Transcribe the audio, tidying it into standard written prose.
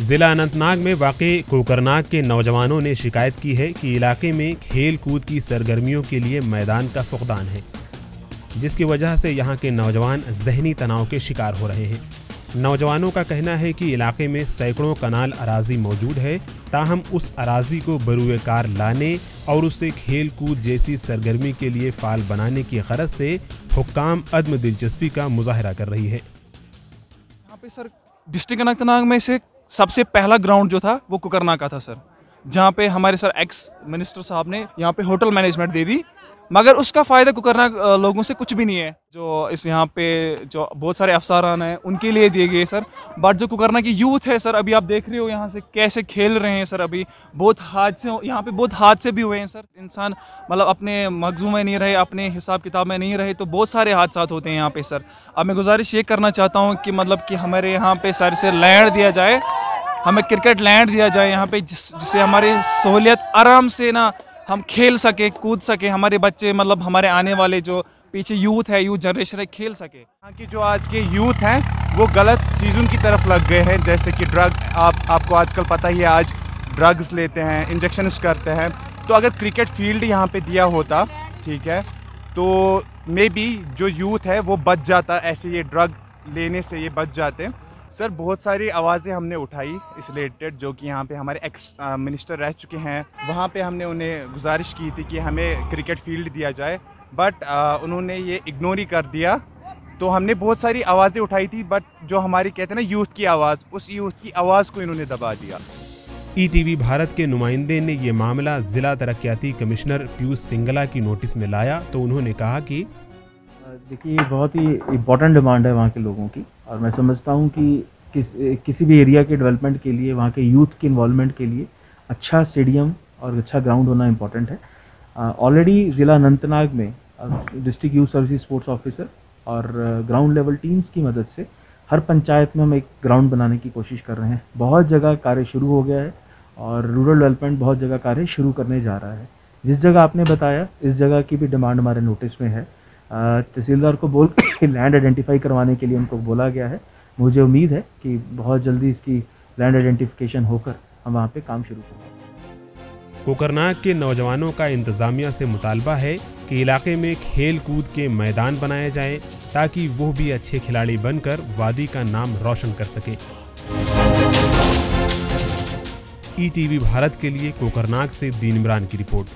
जिला अनंतनाग में वाक़ई कोकरनाग के नौजवानों ने शिकायत की है कि इलाके में खेल कूद की सरगर्मियों के लिए मैदान का फुकदान है, जिसकी वजह से यहाँ के नौजवान जहनी तनाव के शिकार हो रहे हैं। नौजवानों का कहना है कि इलाके में सैकड़ों कनाल अराजी मौजूद है, ताहम उस अराजी को बरूए कार लाने और उसे खेल कूद जैसी सरगर्मी के लिए फाल बनाने की गरज से हुक्काम अदम दिलचस्पी का मुजाहरा कर रही है। यहाँ पे सर डिस्ट्रिक्ट अनंतनाग में से सबसे पहला ग्राउंड जो था वो कोकरनाग का था सर, जहाँ पे हमारे सर एक्स मिनिस्टर साहब ने यहाँ पे होटल मैनेजमेंट दे दी, मगर उसका फ़ायदा कोकरनाग लोगों से कुछ भी नहीं है। जो इस यहाँ पे जो बहुत सारे अफसरान हैं उनके लिए दिए गए सर, बट जो कोकरनाग की यूथ है सर, अभी आप देख रहे हो यहाँ से कैसे खेल रहे हैं सर। अभी बहुत हादसे यहाँ पे बहुत हादसे भी हुए हैं सर। इंसान मतलब अपने मगजू में नहीं रहे, अपने हिसाब किताब में नहीं रहे तो बहुत सारे हादसा होते हैं यहाँ पे सर। अब मैं गुजारिश ये करना चाहता हूँ कि मतलब कि हमारे यहाँ पे सर से लैंड दिया जाए, हमें क्रिकेट लैंड दिया जाए यहाँ पे, जिससे हमारी सहूलियत आराम से ना हम खेल सके, कूद सके, हमारे बच्चे मतलब हमारे आने वाले जो पीछे यूथ है, यूथ जनरेशन है, खेल सके। यहाँ की जो आज के यूथ हैं वो गलत चीज़ों की तरफ लग गए हैं, जैसे कि ड्रग। आपको आजकल पता ही है, आज ड्रग्स लेते हैं, इंजेक्शंस करते हैं। तो अगर क्रिकेट फील्ड यहाँ पे दिया होता, ठीक है, तो मे बी जो यूथ है वो बच जाता, ऐसे ये ड्रग लेने से ये बच जाते। सर बहुत सारी आवाज़ें हमने उठाई इस रिलेटेड, जो कि यहाँ पे हमारे एक्स मिनिस्टर रह चुके हैं, वहाँ पे हमने उन्हें गुजारिश की थी कि हमें क्रिकेट फील्ड दिया जाए, बट उन्होंने ये इग्नोर ही कर दिया। तो हमने बहुत सारी आवाज़ें उठाई थी, बट जो हमारी कहते हैं ना यूथ की आवाज़, उस यूथ की आवाज़ को इन्होंने दबा दिया। ईटीवी भारत के नुमाइंदे ने ये मामला जिला तरक्याती कमिश्नर पीयूष सिंगला की नोटिस में लाया तो उन्होंने कहा कि देखिए ये बहुत ही इम्पोर्टेंट डिमांड है वहाँ के लोगों की, और मैं समझता हूँ कि किसी भी एरिया के डेवलपमेंट के लिए, वहाँ के यूथ के इन्वॉल्वमेंट के लिए अच्छा स्टेडियम और अच्छा ग्राउंड होना इम्पोर्टेंट है। ऑलरेडी ज़िला अनंतनाग में district youth service sports officer और ग्राउंड लेवल टीम्स की मदद से हर पंचायत में हम एक ग्राउंड बनाने की कोशिश कर रहे हैं। बहुत जगह कार्य शुरू हो गया है और रूरल डेवलपमेंट बहुत जगह कार्य शुरू करने जा रहा है। जिस जगह आपने बताया, इस जगह की भी डिमांड हमारे नोटिस में है। तहसीलदार को बोल लैंड आइडेंटिफाई करवाने के लिए उनको बोला गया है। मुझे उम्मीद है कि बहुत जल्दी इसकी लैंड आइडेंटिफिकेशन होकर हम वहाँ पे काम शुरू करेंगे। कोकरनाग के नौजवानों का इंतजामिया से मुतालबा है कि इलाके में खेल कूद के मैदान बनाए जाएं, ताकि वो भी अच्छे खिलाड़ी बनकर वादी का नाम रोशन कर सके। ईटीवी भारत के लिए कोकरनाग से दीन इमरान की रिपोर्ट।